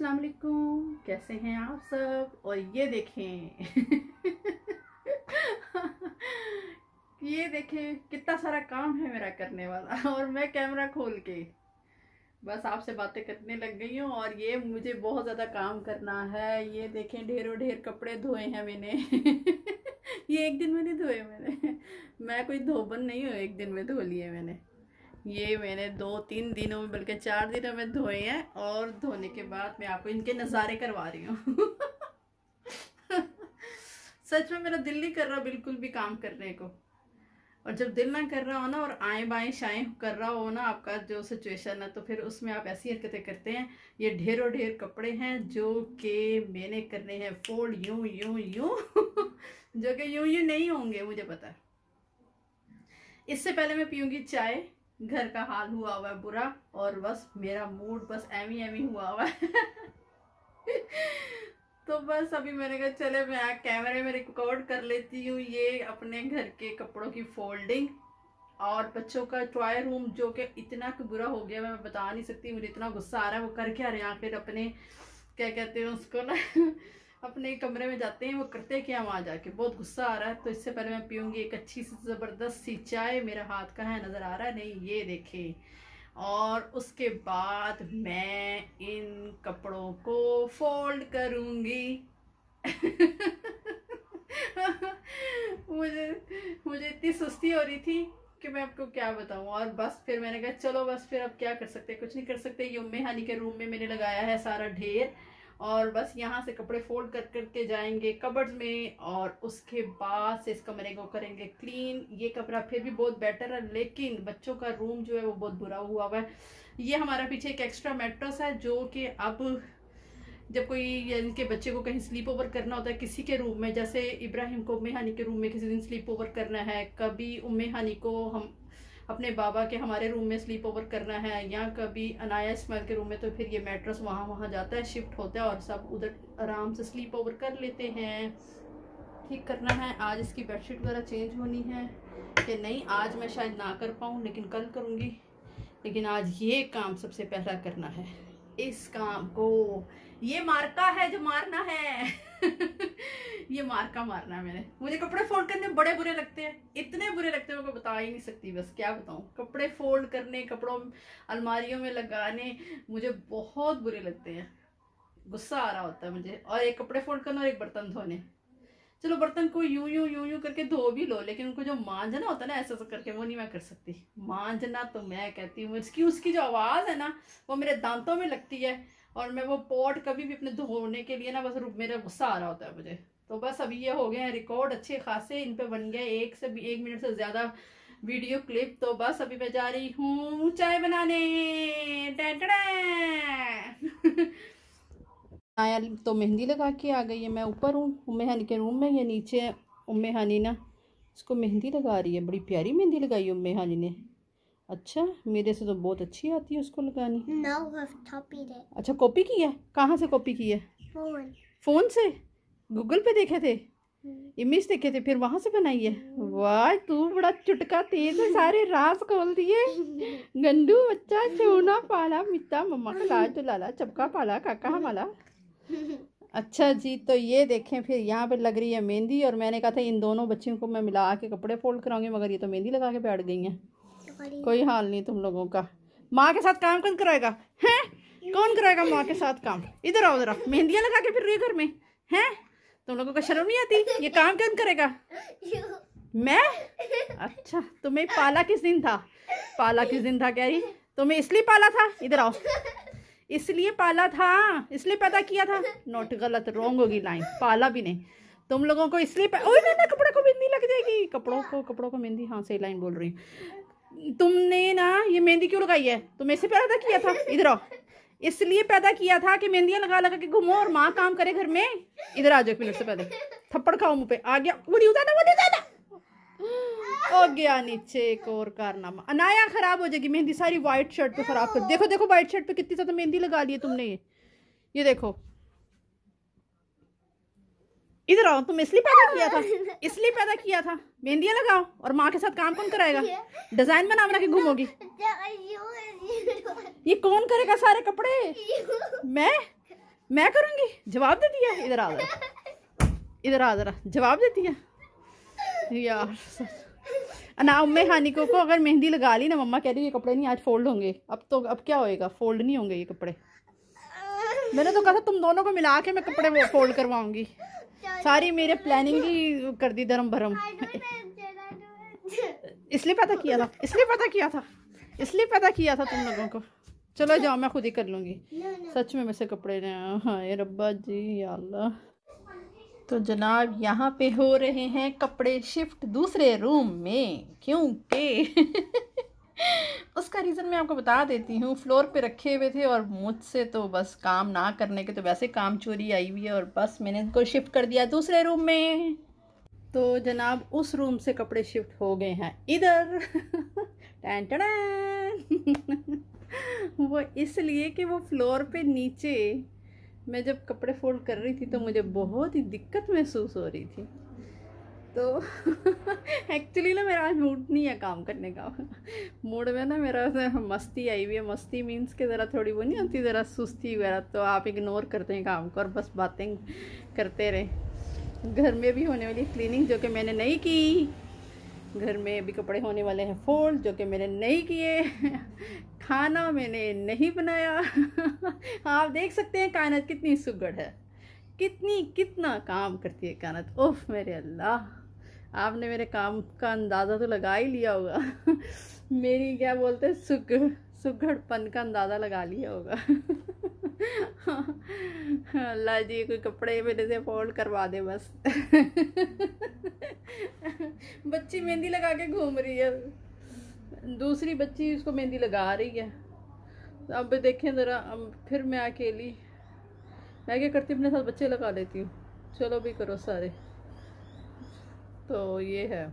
अस्सलाम वालेकुम, कैसे हैं आप सब। और ये देखें ये देखें कितना सारा काम है मेरा करने वाला और मैं कैमरा खोल के बस आपसे बातें करने लग गई हूँ। और ये मुझे बहुत ज़्यादा काम करना है। ये देखें ढेरों ढेर कपड़े धोए हैं मैंने ये एक दिन में नहीं धोए मैंने, मैं कोई धोबन नहीं हूँ, एक दिन में धो लिए मैंने। ये मैंने 2-3 दिनों में बल्कि 4 दिनों में धोए हैं। और धोने के बाद मैं आपको इनके नज़ारे करवा रही हूँ सच में मेरा दिल नहीं कर रहा बिल्कुल भी काम करने को। और जब दिल ना कर रहा हो ना और आए बाएं शाएं कर रहा हो ना आपका जो सिचुएशन है, तो फिर उसमें आप ऐसी हरकतें करते हैं। ये ढेरों ढेर कपड़े हैं जो कि मैंने करने हैं फोल्ड यूं यूं यूं जो कि यूं यूं नहीं होंगे, मुझे पता है। इससे पहले मैं पीऊंगी चाय। घर का हाल हुआ हुआ है बुरा और बस मेरा मूड बस एमी एमी हुआ हुआ है तो बस अभी मैंने कहा चले मैं कैमरे में रिकॉर्ड कर लेती हूँ ये अपने घर के कपड़ों की फोल्डिंग। और बच्चों का टॉय रूम जो कि इतना बुरा हो गया मैं बता नहीं सकती, मुझे इतना गुस्सा आ रहा है। वो कर क्या रहे हैं आखिर अपने क्या कहते हैं उसको ना अपने कमरे में जाते हैं, वो करते क्या वहाँ जाके, बहुत गुस्सा आ रहा है। तो इससे पहले मैं पीऊंगी एक अच्छी सी ज़बरदस्त सी चाय। मेरा हाथ कहाँ है नज़र आ रहा है नहीं, ये देखें। और उसके बाद मैं इन कपड़ों को फोल्ड करूंगी मुझे मुझे इतनी सुस्ती हो रही थी कि मैं आपको क्या बताऊं। और बस फिर मैंने कहा चलो बस फिर अब क्या कर सकते, कुछ नहीं कर सकते। ये उम्मे हानी के रूम में मैंने लगाया है सारा ढेर। और बस यहाँ से कपड़े फोल्ड कर करके जाएंगे कबर्ड्स में और उसके बाद से इस कमरे को करेंगे क्लीन। ये कमरा फिर भी बहुत बेटर है, लेकिन बच्चों का रूम जो है वो बहुत बुरा हुआ हुआ है। ये हमारा पीछे एक एक्स्ट्रा मैट्रेस है जो कि अब जब कोई इनके बच्चे को कहीं स्लीप ओवर करना होता है किसी के रूम में, जैसे इब्राहिम को उम्मे हानी के रूम में किसी दिन स्लीप ओवर करना है, कभी उम्मे हानी को हम अपने बाबा के हमारे रूम में स्लीप ओवर करना है, या कभी अनाया इस्माइल के रूम में, तो फिर ये मैट्रेस वहाँ जाता है, शिफ्ट होता है और सब उधर आराम से स्लीप ओवर कर लेते हैं। ठीक करना है। आज इसकी बेडशीट वगैरह चेंज होनी है कि नहीं, आज मैं शायद ना कर पाऊँ लेकिन कल करूँगी। लेकिन आज ये काम सबसे पहला करना है। इस काम को ये मार्का है जो मारना है ये मार्का मारना है मैंने। मुझे कपड़े फोल्ड करने बड़े बुरे लगते हैं, इतने बुरे लगते हैं मैं बता ही नहीं सकती, बस क्या बताऊं। कपड़े फोल्ड करने, कपड़ों अलमारियों में लगाने मुझे बहुत बुरे लगते हैं, गुस्सा आ रहा होता है मुझे। और एक कपड़े फोल्ड करना और एक बर्तन धोने। चलो बर्तन को यूं यूं यूं यूं करके धो भी लो, लेकिन उनको जो मांजना होता है ना ऐसा करके, वो नहीं मैं कर सकती। मांजना तो मैं कहती हूँ उसकी जो आवाज़ है ना वो मेरे दांतों में लगती है। और मैं वो पॉट कभी भी अपने धोने के लिए ना बस मेरा गुस्सा आ रहा होता है मुझे। तो बस अभी ये हो गए हैं रिकॉर्ड अच्छे खासे, इन पे बन गए 1 मिनट से ज़्यादा वीडियो क्लिप। तो बस अभी मैं जा रही हूँ चाय बनाने आया तो मेहंदी लगा के आ गई है। मैं ऊपर हूँ उम्मे हानी के रूम में, या नीचे है उम्मे हानी ना इसको मेहंदी लगा रही है। बड़ी प्यारी मेहंदी लगाई है उम्मे हानी ने। अच्छा, मेरे से तो बहुत अच्छी आती है उसको लगानी। अच्छा, कॉपी की है? कहाँ से कॉपी की है? फोन से? गूगल पे देखे थे, इमेज देखे थे, फिर वहां से बनाई है। वाह, तू बड़ा चुटका तेज है, सारे राज खोल दिए। गंडू बच्चा सोना पाला मिता मम्मा का लाल तो लाला चपका पाला काका हमारा। अच्छा जी, तो ये देखें फिर यहाँ पे लग रही है मेहंदी। और मैंने कहा था इन दोनों बच्चियों को मैं मिला के कपड़े फोल्ड कराऊंगी, मगर ये तो मेहंदी लगा के बैठ गई हैं। कोई हाल नहीं तुम लोगों का। माँ के साथ काम कौन कराएगा? हैं, कौन कराएगा माँ के साथ काम? इधर आओ जरा, मेहंदियाँ लगा के फिर रही घर में हैं? तुम लोगों को शर्म नहीं आती? ये काम कौन करेगा? मैं? अच्छा, तुम्हें पाला किस दिन था? पाला किस दिन था कह रही? तुम्हें इसलिए पाला था? इधर आओ, इसलिए पाला था, इसलिए पैदा किया था। नोट गलत, रॉन्ग होगी लाइन, पाला भी नहीं तुम लोगों को इसलिए ओए ना कपड़ों को मेहंदी लग जाएगी। कपड़ों को मेहंदी, हाँ सही लाइन बोल रही हूँ। तुमने ना ये मेहंदी क्यों लगाई है? तुम ऐसे पैदा किया था? इधर आओ, इसलिए पैदा किया था कि मेहंदियां लगा लगा के घूमो और माँ काम करे घर में। इधर आ जाओ 1 मिनट से पहले, थप्पड़ खाओ मुँह पे। आ गया, वो हो गया नीचे। एक और कारनामा, अनाया खराब हो जाएगी मेहंदी, सारी व्हाइट शर्ट पे खराब कर। देखो देखो व्हाइट शर्ट पे कितनी ज्यादा मेहंदी लगा ली है तुमने। ये देखो, इधर आओ, तुम इसलिए पैदा किया था, इसलिए पैदा किया था। मेहंदियां लगाओ और माँ के साथ काम कौन कराएगा? डिजाइन बना बना के घूमोगी। ये कौन करेगा सारे कपड़े? मैं? मैं करूँगी, जवाब दे दिया। इधर आ जरा, इधर आ जरा, जवाब देती है यार। ना उम्मे हानी को अगर मेहंदी लगा ली ना, मम्मा कह रही ये कपड़े नहीं आज फोल्ड होंगे। अब क्या होएगा, फोल्ड नहीं होंगे ये कपड़े। मैंने तो कहा था तुम दोनों को मिला के मैं कपड़े वो फोल्ड करवाऊंगी। सारी मेरे प्लानिंग ही कर दी धर्म भरम। इसलिए पता किया था, इसलिए पता किया था, इसलिए पता किया था तुम लोगों को। चलो जाओ, मैं खुद ही कर लूँगी। सच में वैसे कपड़े ने, हाय रब्बा जी या अल्लाह। तो जनाब यहाँ पे हो रहे हैं कपड़े शिफ्ट दूसरे रूम में, क्योंकि उसका रीज़न मैं आपको बता देती हूँ। फ्लोर पे रखे हुए थे और मुझसे तो बस काम ना करने के तो वैसे काम चोरी आई हुई है, और बस मैंने इनको शिफ्ट कर दिया दूसरे रूम में। तो जनाब उस रूम से कपड़े शिफ्ट हो गए हैं इधर। Tan tan. वो इसलिए कि वो फ्लोर पे नीचे मैं जब कपड़े फोल्ड कर रही थी तो मुझे बहुत ही दिक्कत महसूस हो रही थी। तो एक्चुअली ना मेरा आज मूड नहीं है काम करने का। मूड में ना मेरा मस्ती आई हुई है। मस्ती मीन्स के ज़रा थोड़ी वो नहीं होती, ज़रा सुस्ती वगैरह। तो आप इग्नोर करते हैं काम को और बस बातें करते रहे। घर में भी होने वाली क्लीनिंग जो कि मैंने नहीं की, घर में अभी कपड़े होने वाले हैं फोल्ड जो कि मैंने नहीं किए, खाना मैंने नहीं बनाया। आप देख सकते हैं कायनात कितनी सुगड़ है, कितना काम करती है कायनात। ओह मेरे अल्लाह, आपने मेरे काम का अंदाज़ा तो लगा ही लिया होगा। मेरी क्या बोलते हैं सुगड़पन का अंदाज़ा लगा लिया होगा। अल्लाह जी कोई कपड़े मेरे से फोल्ड करवा दे बस। बच्ची मेहंदी लगा के घूम रही है, दूसरी बच्ची उसको मेहंदी लगा रही है। अब देखें ज़रा, अब फिर मैं अकेली, मैं क्या करती हूँ अपने साथ बच्चे लगा लेती हूँ। चलो भी करो सारे। तो ये है,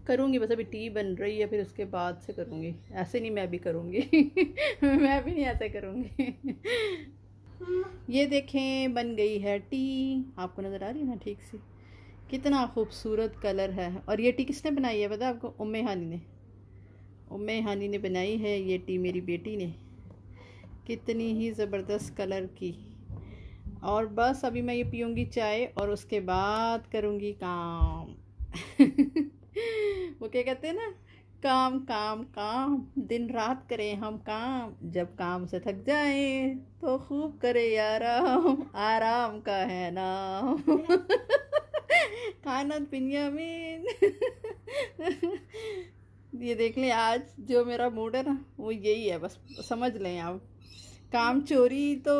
करूँगी बस। अभी टी बन रही है, फिर उसके बाद से करूँगी। ऐसे नहीं मैं भी करूँगी। मैं भी नहीं ऐसे करूँगी। ये देखें बन गई है टी, आपको नज़र आ रही है ना ठीक से, कितना खूबसूरत कलर है। और ये टी किसने बनाई है पता है आपको? उम्मे हानी ने। उम्मे हानी ने बनाई है ये टी, मेरी बेटी ने। कितनी ही ज़बरदस्त कलर की। और बस अभी मैं ये पीऊँगी चाय और उसके बाद करूँगी काम। वो क्या कहते हैं ना, काम काम काम, दिन रात करें हम काम, जब काम से थक जाएं तो खूब करे आराम, आराम का है नाम। कायनात बिन्यामीन। ये देख लें आज जो मेरा मूड है ना वो यही है, बस समझ लें आप। काम चोरी तो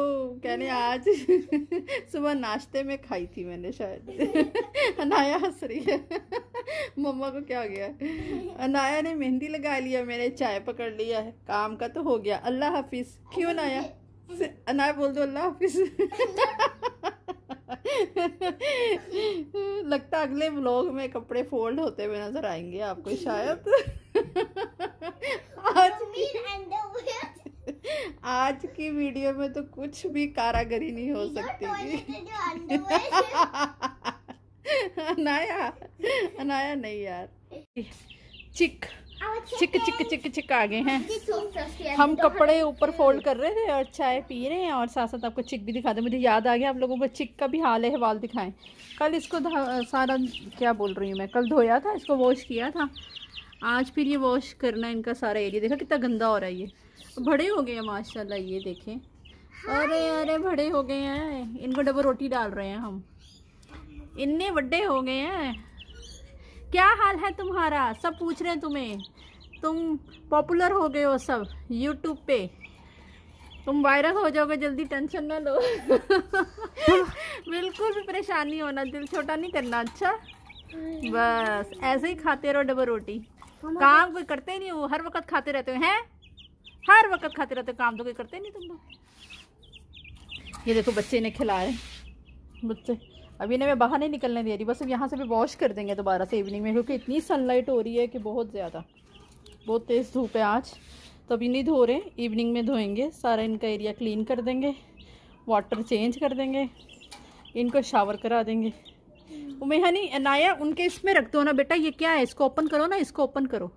कहने आज सुबह नाश्ते में खाई थी मैंने शायद। अनाया हंस रही है। मम्मा को क्या हो गया? अनाया ने मेहंदी लगा लिया, मैंने चाय पकड़ लिया है। काम का तो हो गया। अल्लाह हाफिज। क्यों अनाया? अनाया बोल दो अल्लाह हाफिज। लगता अगले व्लॉग में कपड़े फोल्ड होते हुए नजर आएंगे आपको शायद। आज की वीडियो में तो कुछ भी कारागरी नहीं हो सकती। अनाया नहीं यार, चिक चिक चिक चिक चिक आ गए हैं। हम कपड़े ऊपर फोल्ड कर रहे थे और चाय पी रहे हैं, और साथ साथ आपको चिक भी दिखा दे। मुझे याद आ गया आप लोगों को चिक का भी हाल है हवाल दिखाएं। कल इसको सारा क्या बोल रही हूँ मैं, कल धोया था, इसको वॉश किया था। आज फिर ये वॉश करना इनका सारा एरिया। देखा कितना गंदा हो रहा है। ये बड़े हो गए हैं माशाल्लाह, ये देखें। अरे अरे बड़े हो गए हैं। इनको डबल रोटी डाल रहे हैं हम, इतने बड़े हो गए हैं। क्या हाल है तुम्हारा? सब पूछ रहे हैं तुम्हें। तुम पॉपुलर हो गए हो सब यूट्यूब पे, तुम वायरल हो जाओगे जल्दी, टेंशन ना लो। बिल्कुल भी परेशान नहीं होना, दिल छोटा नहीं करना। अच्छा बस ऐसे ही खाते रहो डबल रोटी। काम कोई करते ही नहीं हो, हर वक्त खाते रहते हो हैं, हर वक्त खाते रहते हो, काम तो कोई करते नहीं तुम लोग। ये देखो बच्चे इन्हें खिला रहे, बच्चे अभी इन्हें मैं बाहर नहीं निकलने दे रही, बस अब यहाँ से भी वॉश कर देंगे दोबारा से इवनिंग में, क्योंकि इतनी सनलाइट हो रही है कि बहुत ज़्यादा, बहुत तेज़ धूप है आज। तो अभी नहीं धो रहे, इवनिंग में धोएंगे। सारा इनका एरिया क्लीन कर देंगे, वाटर चेंज कर देंगे, इनको शावर करा देंगे। उमेहनी अनाया उनके इसमें रख दो ना बेटा। ये क्या है? इसको ओपन करो ना, इसको ओपन करो।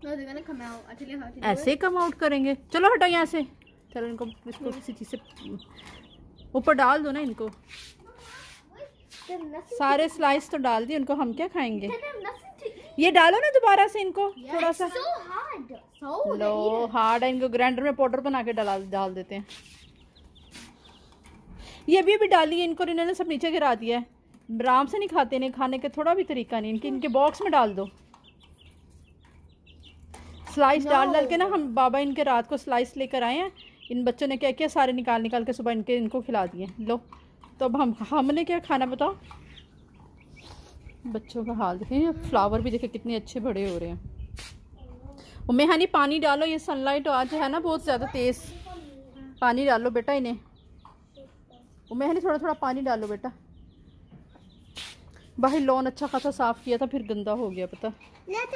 ऐसे कम आउट करेंगे। चलो हटो यहाँ से, चलो इनको इसको किसी चीज़ से ऊपर डाल दो ना इनको, सारे स्लाइस तो डाल दिए उनको, हम क्या खाएंगे। ये डालो ना दोबारा से इनको थोड़ा सा। लो हार्ड है, इनको ग्राइंडर में पाउडर बना के डाल देते हैं। ये अभी डाली है इनको, इन्होंने सब नीचे गिरा दिया है। आराम से नहीं खाते, नहीं खाने का थोड़ा भी तरीका नहीं। इनके बॉक्स में डाल दो, स्लाइस डाल के ना। हम बाबा इनके रात को स्लाइस लेकर आए हैं, इन बच्चों ने क्या किया, सारे निकाल के सुबह इनको खिला दिए। लो तो अब हमने क्या खाना बताओ। बच्चों का हाल देखें, फ्लावर भी देखे कितने अच्छे बड़े हो रहे हैं। उम्मे हानी पानी डालो, ये सनलाइट आज है ना बहुत ज़्यादा तेज़। पानी डालो बेटा इन्हें। उम्मे हानी थोड़ा थोड़ा पानी डालो बेटा। बाहर लॉन अच्छा खासा साफ़ किया था, फिर गंदा हो गया। पता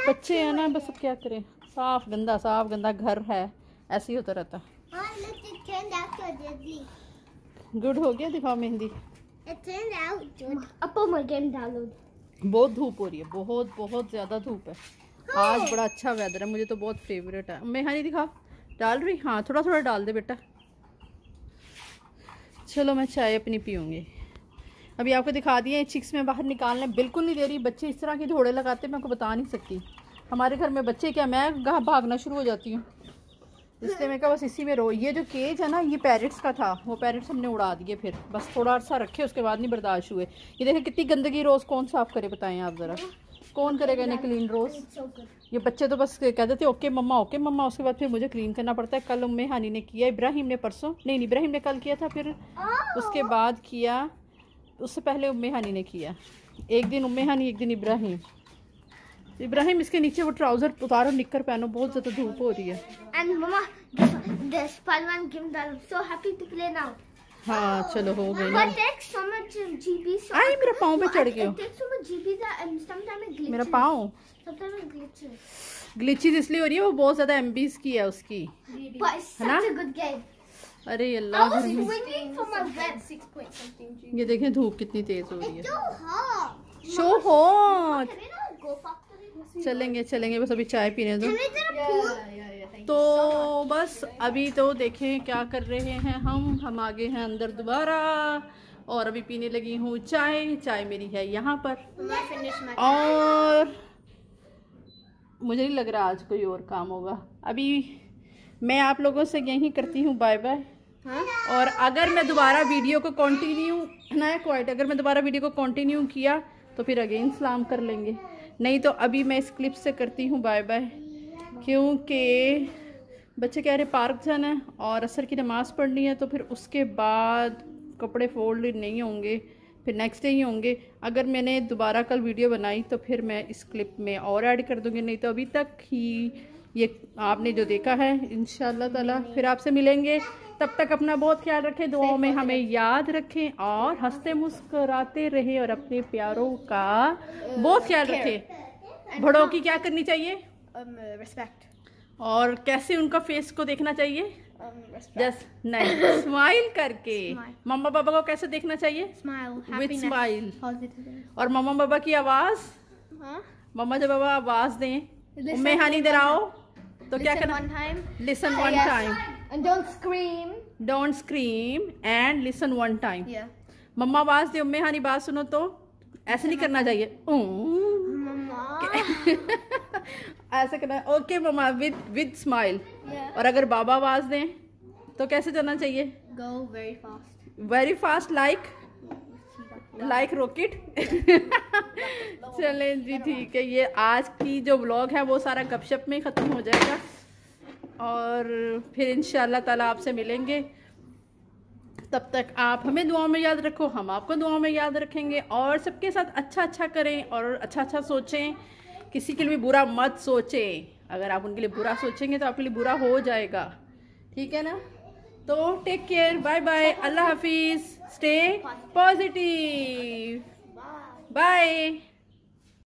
बच्चे हैं ना, बस अब क्या करें, साफ गंदा घर है, ऐसे ही होता रहता। गुड हो गया, दिखाओ मेहंदी। बहुत धूप हो रही है, बहुत ज़्यादा धूप है आज। बड़ा अच्छा वेदर है, मुझे तो बहुत फेवरेट है। मेहंदी दिखाओ, डाल रही? हाँ थोड़ा थोड़ा डाल दे बेटा। चलो मैं चाय अपनी पीऊँगी। अभी आपको दिखा दिए चिक्स में बाहर निकालने बिल्कुल नहीं दे रही। बच्चे इस तरह की धोड़े लगाते मैं आपको बता नहीं सकती। हमारे घर में बच्चे क्या, मैं भागना शुरू हो जाती हूँ, इसलिए मैं कहा बस इसी में रो। ये जो केज है ना, ये पैरेट्स का था, वो पैरेट्स हमने उड़ा दिए, फिर बस थोड़ा सा रखे, उसके बाद नहीं बर्दाश्त हुए। ये देखें कितनी गंदगी, रोज़ कौन साफ़ करे बताएं आप ज़रा, कौन करेगा इन्हें क्लीन रोज़। ये बच्चे तो बस कहते थे ओके मम्मा, उसके बाद फिर मुझे क्लीन करना पड़ता है। कल उम्मे हानी ने किया, इब्राहिम ने परसों, नहीं इब्राहिम ने कल किया था, फिर उसके बाद किया, उससे पहले उम्मे हानी ने किया। एक दिन उम्मे हानी, एक दिन इब्राहिम इसके नीचे वो ट्राउजर उतारो, निक्कर पहनो, बहुत ज्यादा धूप हो रही है। And mama, the Spider-Man game that I'm so happy to play now. हाँ चलो हो गई ना। But takes so much GB. आई मेरा पाँव पे चढ़ गया। It takes so much GB that sometimes it glitches. मेरा पाँव Sometimes it glitches. ग्लिचेस इसलिए हो रही है, वो बहुत ज्यादा MBs की है उसकी। But it's such a good game. अरे अल्लाह, I was swinging from my bed. 6 point something. ये देखें धूप कितनी तेज हो रही है। It's so hot. Show hot. Can we not go factory? चलेंगे बस अभी चाय पीने दो। तो बस अभी तो देखें क्या कर रहे हैं हम आगे हैं अंदर दोबारा, और अभी पीने लगी हूँ चाय मेरी है यहाँ पर। और मुझे नहीं लग रहा आज कोई और काम होगा। अभी मैं आप लोगों से यही करती हूँ बाय बाय। और अगर मैं दोबारा वीडियो को कंटिन्यू किया तो फिर अगेन सलाम कर लेंगे, नहीं तो अभी मैं इस क्लिप से करती हूँ बाय बाय, क्योंकि बच्चे कह रहे पार्क जाना है और असर की नमाज़ पढ़नी है, तो फिर उसके बाद कपड़े फोल्ड नहीं होंगे, फिर नेक्स्ट डे ही होंगे। अगर मैंने दोबारा कल वीडियो बनाई तो फिर मैं इस क्लिप में और ऐड कर दूँगी, नहीं तो अभी तक ही ये आपने जो देखा है। इंशाल्लाह ताला फिर आपसे मिलेंगे, तब तक अपना बहुत ख्याल रखें, दुआओं में हमें याद रखें और हंसते मुस्कुराते रहे और अपने प्यारों का बहुत ख्याल रखें। बड़ों की क्या करनी चाहिए? Respect. और कैसे उनका फेस को देखना चाहिए? जस्ट नहीं, स्माइल करके। मम्मा पापा को कैसे देखना चाहिए? With smile. और मम्मा पापा की आवाज, मम्मा जब पापा आवाज दें, उम्मे हानी इधर आओ, तो क्या करना? Listen one time And don't scream. Don't scream and listen one time. Yeah. मम्मा आवाज दे, उम्मे हानी बात सुनो, तो ऐसे नहीं करना चाहिए। ऐसे करना। Okay mamma, with smile. और अगर बाबा आवाज दें तो कैसे जाना चाहिए? Go very fast. Very fast like rocket. चलें जी, ठीक है। ये आज की जो व्लॉग है वो सारा गपशप में ख़त्म हो जाएगा, और फिर इंशाल्लाह ताला आपसे मिलेंगे। तब तक आप हमें दुआ में याद रखो, हम आपको दुआ में याद रखेंगे, और सबके साथ अच्छा करें और अच्छा सोचें, किसी के लिए भी बुरा मत सोचें। अगर आप उनके लिए बुरा सोचेंगे तो आपके लिए बुरा हो जाएगा, ठीक है ना? तो टेक केयर, बाय बाय, अल्लाह हाफिज़, स्टे पॉजिटिव, बाय।